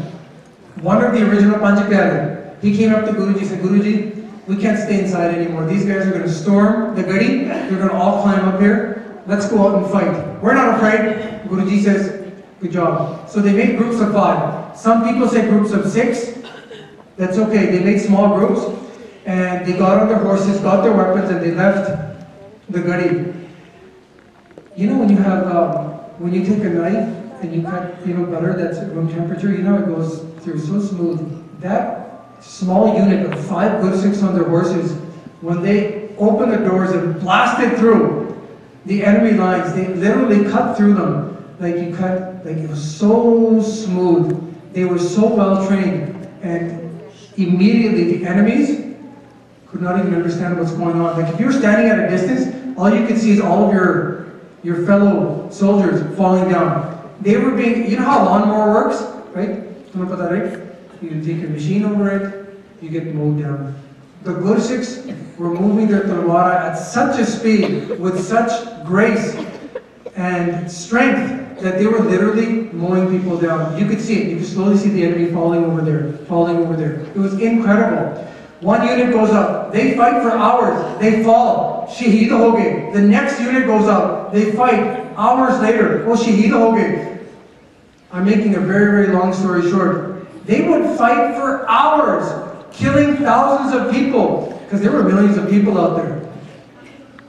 one of the original Panchapyare. He came up to Guruji and said, Guruji, we can't stay inside anymore. These guys are going to storm the gadi. They're going to all climb up here. let's go out and fight. We're not afraid. Guruji says, good job. So they made groups of 5. Some people say groups of 6. That's okay. They made small groups and they got on their horses, got their weapons, and they left the gadi. You know when you have, when you take a knife and you cut butter that's at room temperature, you know it goes through so smooth. That small unit of 5 Gursikhs on their horses, when they opened the doors and blasted through the enemy lines, they literally cut through them like it was so smooth. They were so well trained, and immediately the enemies could not even understand what's going on. Like if you're standing at a distance, all you could see is all of your fellow soldiers falling down. They were being, you know how a lawnmower works, right? You take a machine over it, you get mowed down. The Gursikhs were moving their talwara at such a speed, with such grace and strength, that they were literally mowing people down. You could see it. You could slowly see the enemy falling over there, falling over there. It was incredible. One unit goes up. They fight for hours. They fall. Shaheed ho gaye. The next unit goes up. They fight. Hours later, oh, shaheed ho gaye. I'm making a very, very long story short. They would fight for hours, killing thousands of people, because there were millions of people out there.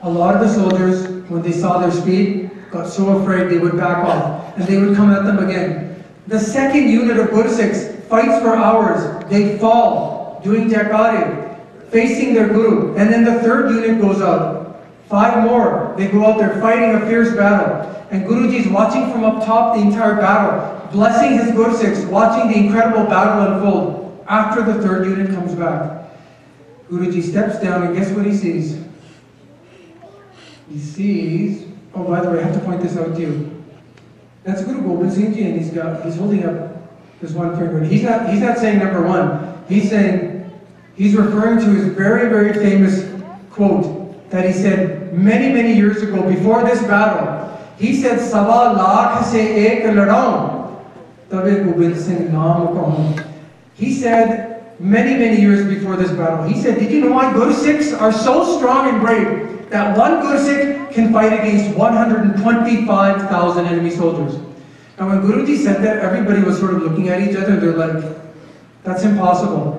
A lot of the soldiers, when they saw their speed, got so afraid they would back off, and they would come at them again. The second unit of Gursikhs fights for hours. They fall, doing jakari, facing their guru. And then the third unit goes out. 5 more. They go out there fighting a fierce battle. And Guruji's watching from up top the entire battle, blessing his Gursikhs, watching the incredible battle unfold. After the third unit comes back, Guruji steps down, and guess what he sees? He sees, oh, by the way, I have to point this out to you. That's Guru Gobind Singh Ji, and he's holding up this one finger. He's not saying number 1. He's referring to his very, very famous quote that he said many, many years ago, before this battle. He said, "Sawa lakh se ek ladaun, tabe Gobind Singh naam kahun." He said many, many years before this battle, he said, did you know why Gursikhs are so strong and brave that one Gursikh can fight against 125,000 enemy soldiers? And when Guruji said that, everybody was sort of looking at each other. They're like, that's impossible.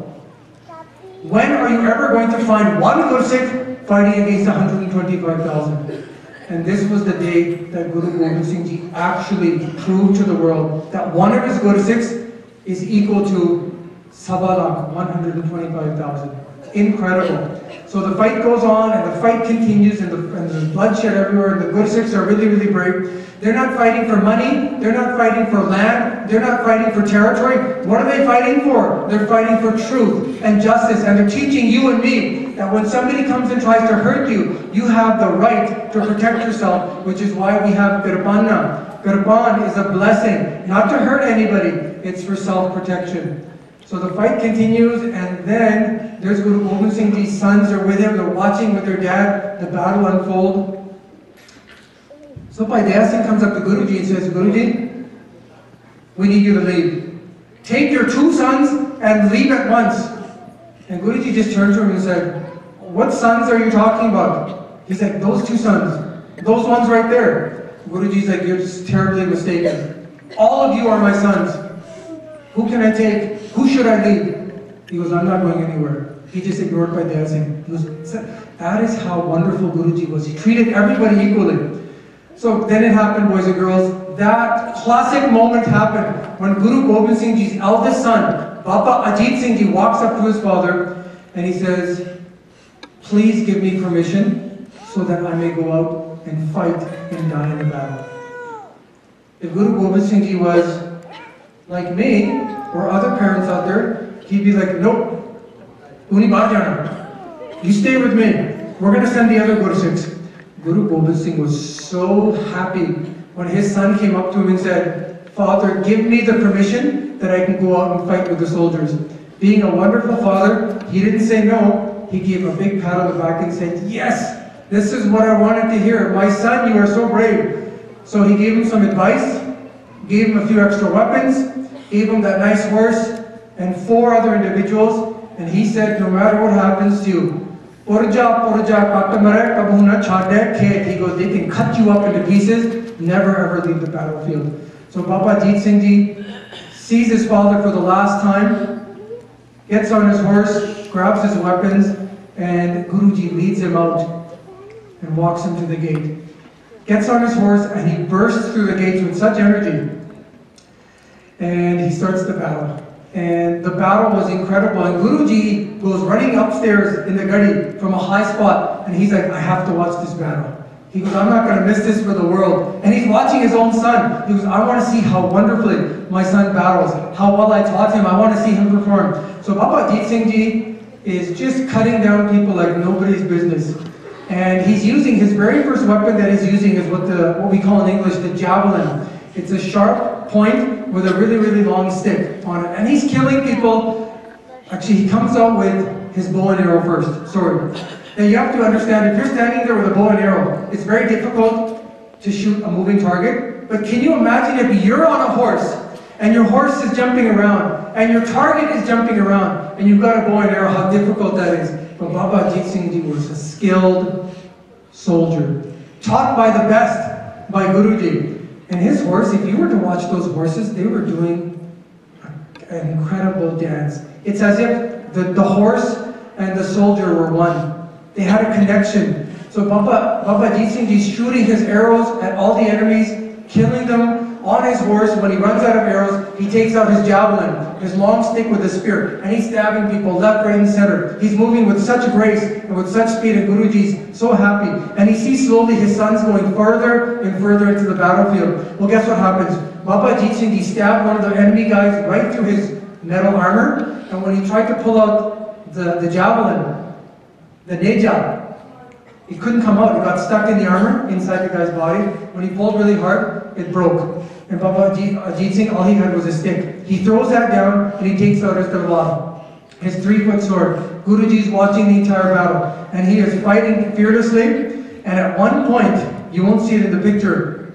When are you ever going to find one Gursikh fighting against 125,000? And this was the day that Guru Gobind Singh Ji actually proved to the world that one of his Gursikhs is equal to Sawa lakh, 125,000. Incredible. So the fight goes on, and the fight continues, and there's bloodshed everywhere, and the Gursikhs are really, really brave. They're not fighting for money, they're not fighting for land, they're not fighting for territory. What are they fighting for? They're fighting for truth and justice, and they're teaching you and me that when somebody comes and tries to hurt you, you have the right to protect yourself, which is why we have Kirpana. Kirpan is a blessing, not to hurt anybody, it's for self-protection. So the fight continues, and then there's Guru Gobind Singh Ji's sons are with him, they're watching with their dad the battle unfold. So Daya Singh comes up to Guruji and says, Guruji, we need you to leave. Take your 2 sons and leave at once. And Guruji just turned to him and said, what sons are you talking about? He said, those 2 sons, those ones right there. Guruji's like, you're just terribly mistaken. All of you are my sons. Who can I take? Who should I leave? He goes, I'm not going anywhere. He just ignored Daya Singh. That is how wonderful Guruji was. He treated everybody equally. So then it happened, boys and girls. That classic moment happened when Guru Gobind Singh Ji's eldest son, Baba Ajit Singh Ji, walks up to his father and he says, please give me permission so that I may go out and fight and die in the battle. If Guru Gobind Singh Ji was like me or other parents out there, he'd be like, nope, Uni baat jana. You stay with me. We're going to send the other Gursikhs. Guru Gobind Singh was so happy when his son came up to him and said, Father, give me the permission that I can go out and fight with the soldiers. Being a wonderful father, he didn't say no. He gave a big pat on the back and said, yes, this is what I wanted to hear. My son, you are so brave. So he gave him some advice, gave him a few extra weapons, gave him that nice horse and 4 other individuals. And he said, no matter what happens to you, Purja, purja, katamare, kabuna, chade, khet. He goes, they can cut you up into pieces, never ever leave the battlefield. So Baba Jeet Singh Ji sees his father for the last time, gets on his horse, grabs his weapons, and Guruji leads him out and walks him to the gate. Gets on his horse and he bursts through the gates with such energy. And he starts the battle. And the battle was incredible. And Guruji goes running upstairs in the gadi from a high spot. And he's like, I have to watch this battle. He goes, I'm not going to miss this for the world. And he's watching his own son. He goes, I want to see how wonderfully my son battles, how well I taught him. I want to see him perform. So Baba Jeet Singh Ji is just cutting down people like nobody's business. And he's using his very first weapon that he's using is what we call in English the javelin. It's a sharp point with a really, really long stick on it. And he's killing people. Actually, he comes out with his bow and arrow first. Sorry. Now you have to understand, if you're standing there with a bow and arrow, it's very difficult to shoot a moving target. But can you imagine if you're on a horse, and your horse is jumping around, and your target is jumping around, and you've got a bow and arrow, how difficult that is. But Baba Jeet Singh Ji was a skilled soldier, taught by the best, by Guruji. And his horse, if you were to watch those horses, they were doing an incredible dance. It's as if the horse and the soldier were one. They had a connection. So Baba Jeet Singh Ji is shooting his arrows at all the enemies, killing them on his horse. When he runs out of arrows, he takes out his javelin, his long stick with a spear, and he's stabbing people left, right, and center. He's moving with such grace and with such speed, and Guruji's so happy. And he sees slowly his sons going further and further into the battlefield. Well, guess what happens? Baba Jeet Singh Ji stabbed one of the enemy guys right through his metal armor, and when he tried to pull out the javelin, the neja, it couldn't come out. It got stuck in the armor inside the guy's body. When he pulled really hard, it broke. And Baba Jeet Singh, all he had was a stick. He throws that down and he takes out his talwar, his 3-foot sword. Guruji's watching the entire battle, and he is fighting fearlessly. And at one point, you won't see it in the picture,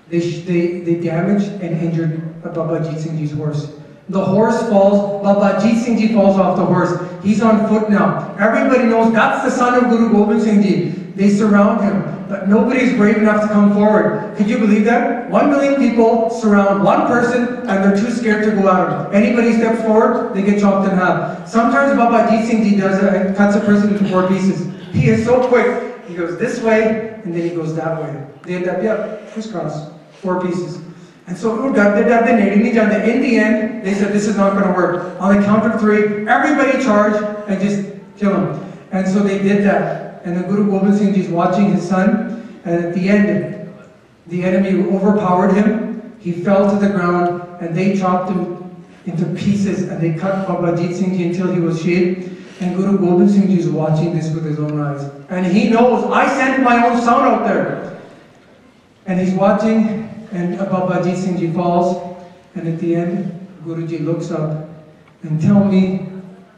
they damaged and injured Baba Jeet Singh Ji's horse. The horse falls, Baba Jeet Singh Ji falls off the horse. He's on foot now. Everybody knows that's the son of Guru Gobind Singh Ji. They surround him, but nobody's brave enough to come forward. Could you believe that? 1 million people surround one person and they're too scared to go at him. Anybody steps forward, they get chopped in half. Sometimes Baba Jeet Singh Ji does it and cuts a person into 4 pieces. He is so quick. He goes this way and then he goes that way. They end up, yeah, crisscross, 4 pieces. And so in the end, they said this is not going to work. On the count of 3, everybody charge and just kill him. And so they did that. And the Guru Gobind Singh Ji is watching his son, and at the end, the enemy overpowered him. He fell to the ground, and they chopped him into pieces, and they cut Baba Jeet Singh Ji until he was shaved. And Guru Gobind Singh Ji is watching this with his own eyes. And he knows, I sent my own son out there. And he's watching, and Baba Jeet Singh Ji falls, and at the end, Guruji looks up, and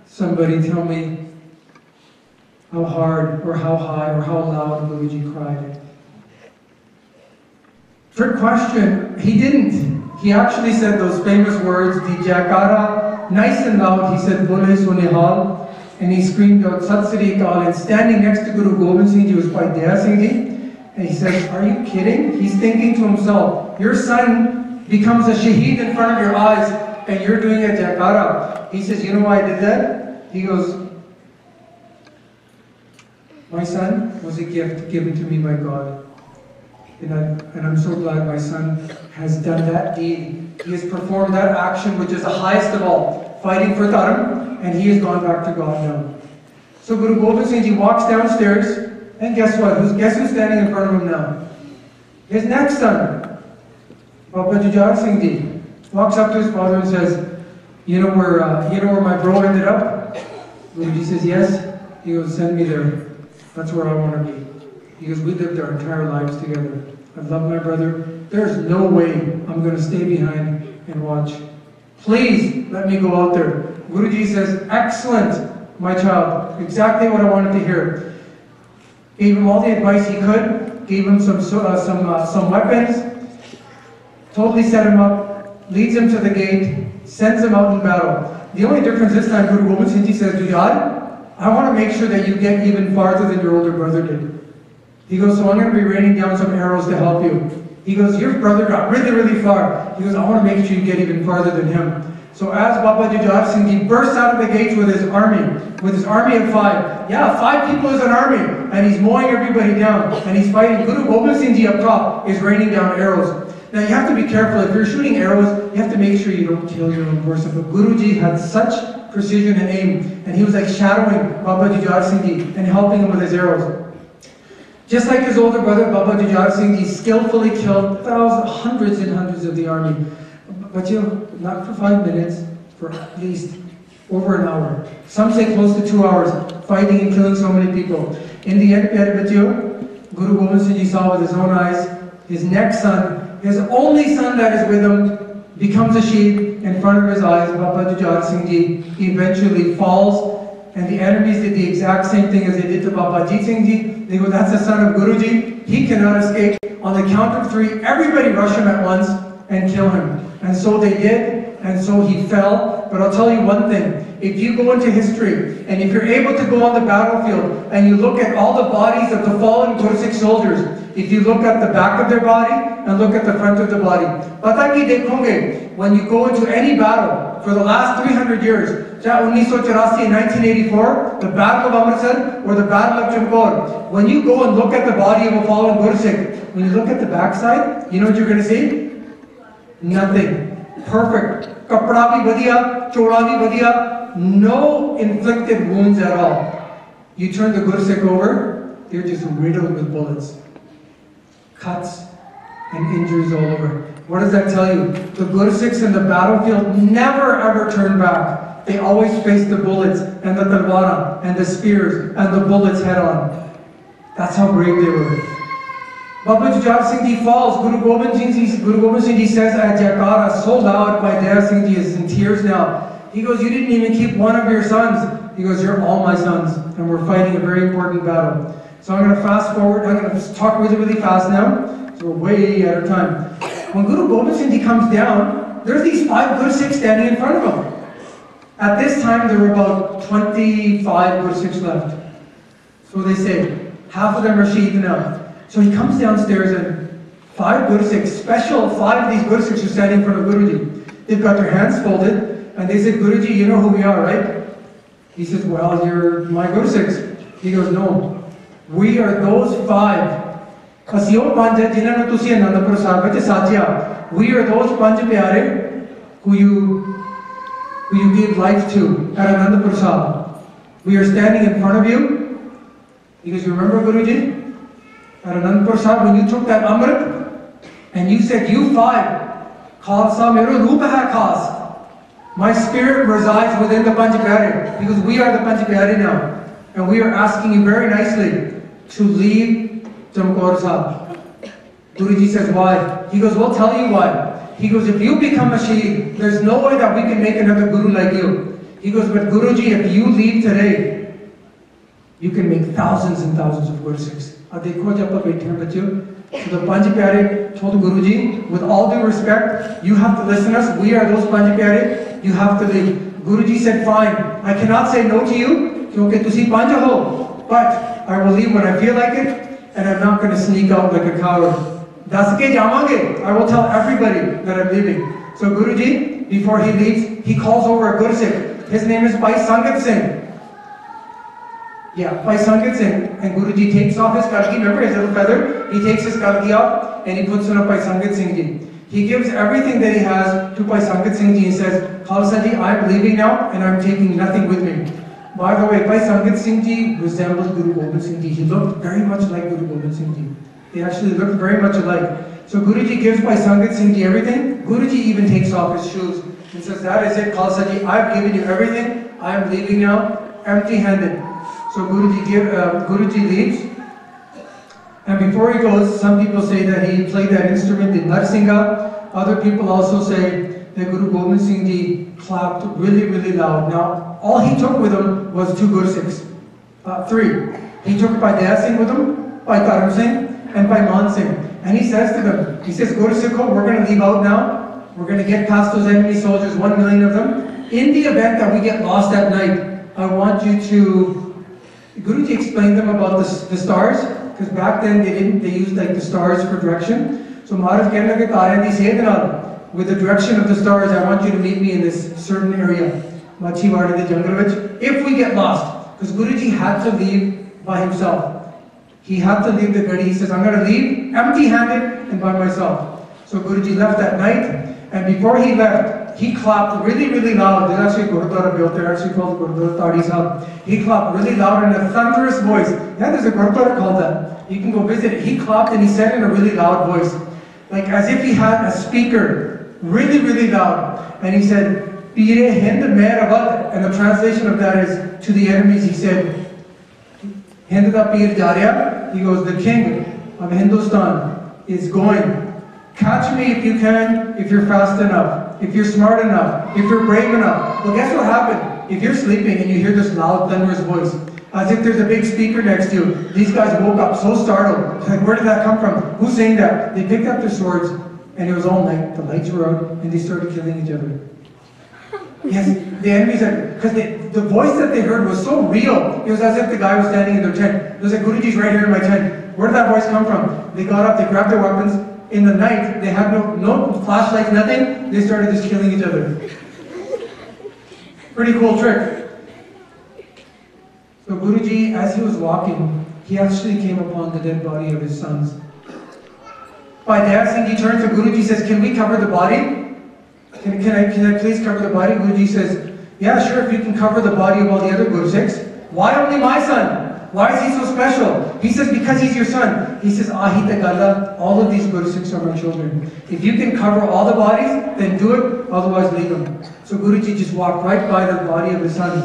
somebody tell me, how hard, or how high, or how loud Guruji cried. Trick question, he didn't. He actually said those famous words, the Jaikara, nice and loud, he said, Bole Sunihal, and he screamed out, Sat Sri Akal, and standing next to Guru Gobind Singh Ji was Daya Singh Ji, and he says, are you kidding? He's thinking to himself, your son becomes a shaheed in front of your eyes, and you're doing a Jaikara. He says, you know why I did that? He goes, my son was a gift given to me by God. And I'm so glad my son has done that deed. He has performed that action, which is the highest of all, fighting for Dharma, and he has gone back to God now. So Guru Gobind Singh Ji walks downstairs, and guess what? Guess who's standing in front of him now? His next son, Baba Jujhar Singh Ji, walks up to his father and says, you know where my bro ended up? Guruji says, yes. He goes, send me there. That's where I want to be. He goes, we lived our entire lives together. I love my brother. There's no way I'm going to stay behind and watch. Please let me go out there. Guruji says, excellent, my child. Exactly what I wanted to hear. Gave him all the advice he could. Gave him some weapons. Totally set him up. Leads him to the gate. Sends him out in battle. The only difference this time, Guru Gobind Singh Ji says, Jujhar, I want to make sure that you get even farther than your older brother did. He goes, so I'm going to be raining down some arrows to help you. He goes, your brother got really, really far. He goes, I want to make sure you get even farther than him. So as Baba Jujhar Singh Ji bursts out of the gates with his army of 5. Yeah, 5 people is an army, and he's mowing everybody down, and he's fighting. Guru Gobind Singh Ji up top is raining down arrows. Now you have to be careful. If you're shooting arrows, you have to make sure you don't kill your own person. But Guruji had such precision and aim, and he was like shadowing Baba Jujhar Singh Ji and helping him with his arrows. Just like his older brother, Baba Jujhar Singh Ji skillfully killed hundreds and hundreds of the army. But you know, not for 5 minutes, for at least over an hour. Some say close to 2 hours, fighting and killing so many people. In the end, Guru Gobind Singh Ji saw with his own eyes, his next son, his only son that is with him, becomes a Shaheed in front of his eyes. Baba Jujhar Singh Ji eventually falls, and the enemies did the exact same thing as they did to Baba Jeet Singh Ji. They go, that's the son of Guruji, he cannot escape. On the count of 3, everybody rush him at once and kill him. And so they did, and so he fell. But I'll tell you one thing, if you go into history, and if you're able to go on the battlefield, and you look at all the bodies of the fallen Gursikh soldiers, if you look at the back of their body, and look at the front of the body, pata ki dekhonge, when you go into any battle, for the last 300 years, 1984 and 1984, the Battle of Amritsar, or the Battle of Chamkaur, when you go and look at the body of a fallen Gursikh, when you look at the backside, you know what you're going to see? Nothing. Perfect. Kapda bhi badhiya, choda bhi badhiya, no inflicted wounds at all. You turn the Gursikh over, they're just riddled with bullets. Cuts and injuries all over. What does that tell you? The Gursikhs in the battlefield never ever turn back. They always face the bullets and the talwara and the spears and the bullets head on. That's how brave they were. Baba Jujhar Singh Ji falls. Guru Gobind Singh Ji says at Jaikara so loud, my Daya Singh Ji is in tears now. He goes, you didn't even keep one of your sons. He goes, you're all my sons, and we're fighting a very important battle. So I'm going to fast forward. I'm going to talk really, really fast now. So we're way out of time. When Guru Gobind Singh Ji comes down, there's these 5 Gursikhs standing in front of him. At this time, there were about 25 Gursikhs left. So they say, half of them are Shaheed now. So he comes downstairs and 5 Gursikhs, special 5 of these Gursikhs are standing in front of Guruji. They've got their hands folded, and they said, Guruji, you know who we are, right? He says, well, you're my Gursikhs. He goes, no, we are those 5. We are those 5 pyare who you gave life to at Anandapur Sahib. We are standing in front of you. He goes, you remember Guruji? At Anandapur Sahib, when you took that Amrit, and you said, you 5, Khalsa mero roop hai khas. My spirit resides within the Panch Pyare, because we are the Panch Pyare now. And we are asking you very nicely to leave Chamkaur Sahib. Guruji says, why? He goes, we'll tell you why. He goes, if you become a Shaheed, there's no way that we can make another Guru like you. He goes, but Guruji, if you leave today, you can make thousands and thousands of Gursikhs. So the Panch Pyare told Guruji, with all due respect, you have to listen to us. We are those Panch Pyare. You have to leave. Guruji said, fine. I cannot say no to you, but I will leave when I feel like it, and I'm not going to sneak out like a coward. I will tell everybody that I'm leaving. So Guruji, before he leaves, he calls over a Gursikh. His name is Bhai Sangat Singh. Yeah, Bhai Sangat Singh. And Guruji takes off his kalki, remember his little feather? He takes his kalki off and he puts it on Bhai Sangat Singh Ji. He gives everything that he has to Bhai Sangat Singh Ji and says, Khalsa Ji, I'm leaving now and I'm taking nothing with me. By the way, Bhai Sangat Singh Ji resembles Guru Gobind Singh Ji. He looked very much like Guru Gobind Singh Ji. They actually looked very much alike. So Guruji gives Bhai Sangat Singh Ji everything. Guruji even takes off his shoes and says, that is it, Khalsa Ji, I've given you everything. I am leaving now, empty-handed. So Guruji leaves. And before he goes, some people say that he played that instrument in Narsinga. Other people also say that Guru Gobind Singh Ji clapped really, really loud. Now, all he took with him was 2 Gursikhs. 3. He took Bhai Daya Singh with him, Bhai Karam Singh, and Bhai Man Singh. And he says to them, he says, Gursikho, we're going to leave out now. We're going to get past those enemy soldiers, 1 million of them. In the event that we get lost at night, I want you to Guruji explained them about the stars, because back then they used like the stars for direction. So Maharaj कहने लगे तारे दी सेध नाल, with the direction of the stars, I want you to meet me in this certain area, Machiwadi the jungle vich. If we get lost, because Guruji had to leave by himself. He had to leave the gadi. He says, I'm going to leave empty-handed and by myself. So Guruji left that night, and before he left, he clapped really, really loud. There's actually a Gurudwara built there, actually called Gurudwara Tadi Sahib. He clapped really loud in a thunderous voice. Yeah, there's a Gurudwara called that. You can go visit it. He clapped and he said in a really loud voice, like as if he had a speaker, really, really loud. And he said, Pire Hind Mehravad, and the translation of that is, to the enemies, he said, Hind da Pir Jarya, he goes, the king of Hindustan is going. Catch me if you can, if you're fast enough, if you're smart enough, if you're brave enough. Well, guess what happened? If you're sleeping and you hear this loud, thunderous voice, as if there's a big speaker next to you, these guys woke up so startled. Like, where did that come from? Who's saying that? They picked up their swords, and it was all night. The lights were out, and they started killing each other. Yes, the enemies had, because the voice that they heard was so real. It was as if the guy was standing in their tent. It was like, Guruji's right here in my tent. Where did that voice come from? They got up, they grabbed their weapons. In the night, they had no flashlights, nothing. They started just killing each other. Pretty cool trick. So Guruji, as he was walking, he actually came upon the dead body of his sons. By dancing, he turns to Guruji, says, can we cover the body? Can I please cover the body? Guruji says, yeah, sure, if you can cover the body of all the other Guru Sikhs. Why only my son? Why is he so special? He says, because he's your son. He says, Ahita Galla, all of these Guru Sikhs are my children. If you can cover all the bodies, then do it, otherwise leave them. So Guruji just walked right by the body of his sons.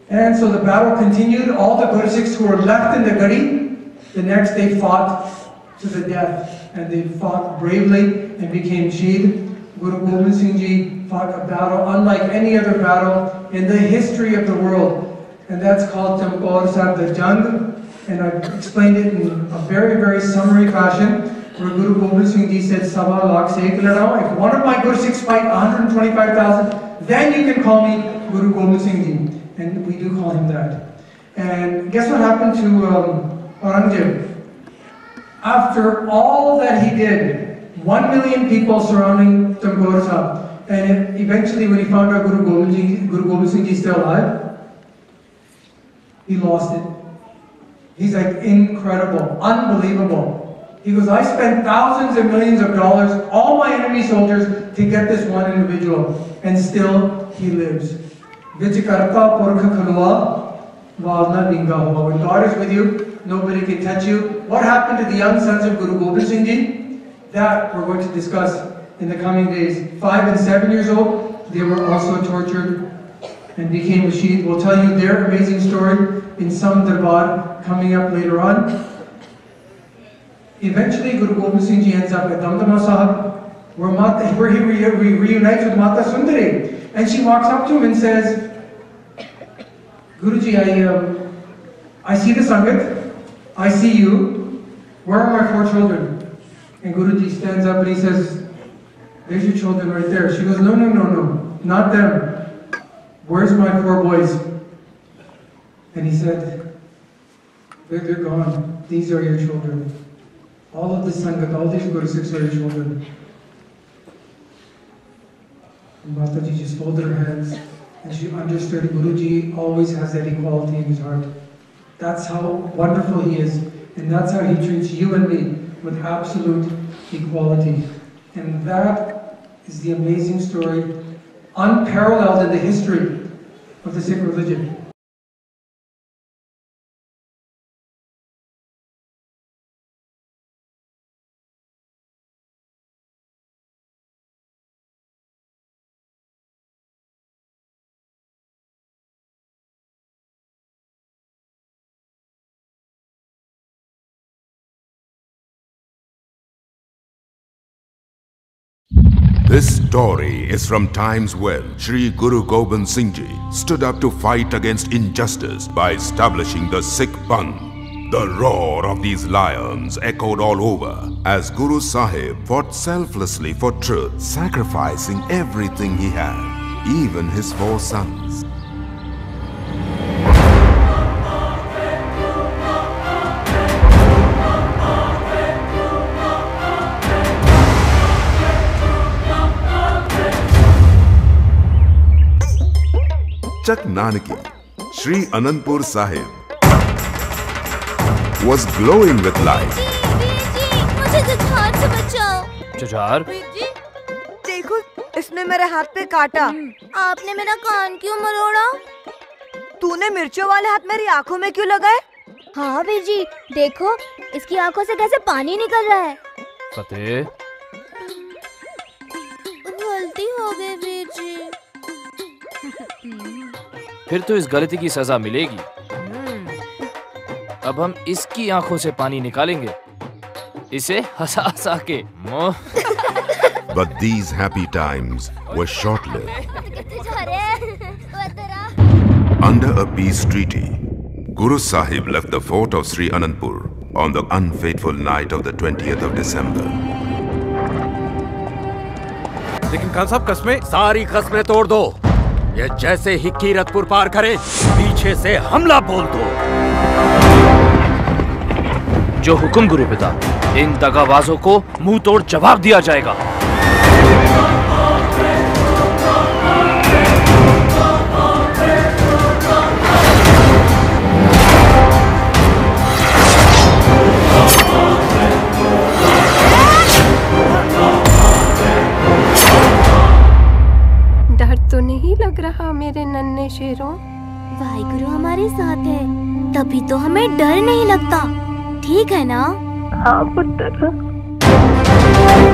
And so the battle continued. All the Guru Sikhs who were left in the gadi, the next day fought to the death. And they fought bravely and became Shaheed. Guru Gobind Singh Ji fought a battle unlike any other battle in the history of the world. And that's called Chamkaur Sahib, the Jang. And I've explained it in a very, very summary fashion, where Guru Gobind Singh Ji said, Sava lakh se ek ladao. If one of my Guru Sikhs fight 125,000, then you can call me Guru Gobind Singh Ji. And we do call him that. And guess what happened to Aurangzeb? After all that he did, 1 million people surrounding Chamkaur Sahib, and eventually when he found out Guru Gobind Singh Ji is still alive, he lost it. He's like, incredible, unbelievable. He goes, I spent thousands and millions of dollars, all my enemy soldiers, to get this one individual, and still he lives. When God is with you, nobody can touch you. What happened to the young sons of Guru Gobind Singh Ji? That we're going to discuss in the coming days. 5 and 7 years old, they were also tortured and became Shaheed. We'll tell you their amazing story in some darbar coming up later on. Eventually, Guru Gobind Singh Ji ends up at Damdama Sahib, where he reunites with Mata Sundari. And she walks up to him and says, Guruji, I see the Sangat, I see you, where are my 4 children? And Guruji stands up and he says, there's your children right there. She goes, no, not them. Where's my 4 boys? And he said, they're gone. These are your children. All of the Sangat, all these Guru Sikhs are your children. And Mataji just folded her hands and she understood Guruji always has that equality in his heart. That's how wonderful he is. And that's how he treats you and me, with absolute equality. And that is the amazing story, unparalleled in the history of the Sikh religion. This story is from times when Sri Guru Gobind Singh Ji stood up to fight against injustice by establishing the Sikh Panth. The roar of these lions echoed all over as Guru Sahib fought selflessly for truth, sacrificing everything he had, even his 4 sons. Chak Nanaki, Sri Anandpur Sahib, was glowing with light. मुझे जुझार से बचाओ। जुझार? देखो, इसने मेरे हाथ पे काटा। आपने मेरा कान क्यों मरोड़ा? तूने मिर्चों वाले हाथ मेरी आँखों में क्यों लगाए? हाँ वीर जी, देखो इसकी आंखों से कैसे पानी निकल रहा है। फतेह, गलती हो गई वीर जी। फिर तो इस गलती की सजा मिलेगी। अब हम इसकी आंखों से पानी निकालेंगे, इसे हंसा हंसा के। But these happy times were short-lived. Under a peace treaty, Guru Sahib left the fort of Sri Anandpur on the unfateful night of the 20th of December. लेकिन खान साहब, कस्में सारी कस्में तोड़ दो। ये जैसे ही कीरतपुर पार करे, पीछे से हमला बोल दो। जो हुक्म गुरु पिता, इन दगाबाजों को मुंह तोड़ जवाब दिया जाएगा। डर तो नहीं लग रहा मेरे नन्हे शेरों? वाहिगुरु हमारे साथ है, तभी तो हमें डर नहीं लगता। ठीक है ना? हाँ पुत्र।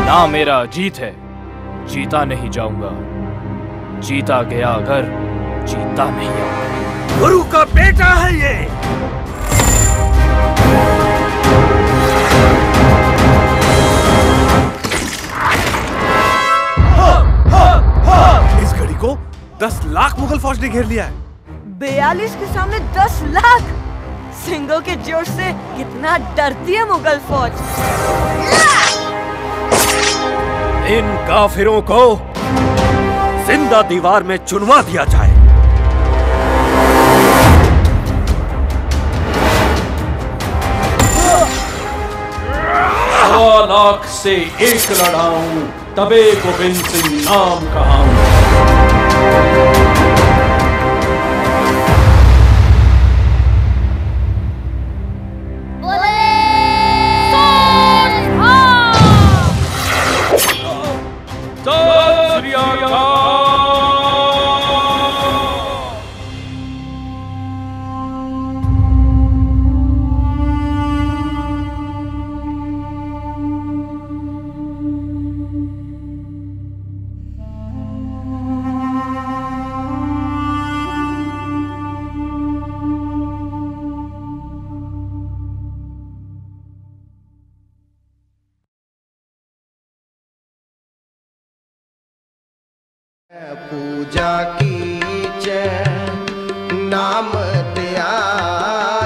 ना मेरा जीत है, जीता नहीं जाऊंगा। जीता गया अगर जीता नहीं आऊंगा। गुरु का बेटा है ये। इस घड़ी को 10 लाख मुगल फौज ने घेर लिया है। 42 के सामने 10 लाख। सिंगों के जोश से कितना डरती है मुगल फौज। इन काफिरों को जिंदा दीवार में चुनवा दिया जाए। 1.25 लाख से एक लड़ाऊं, तबे गोविंद सिंह नाम कहाऊं। पूजा कीजे नाम त्याग।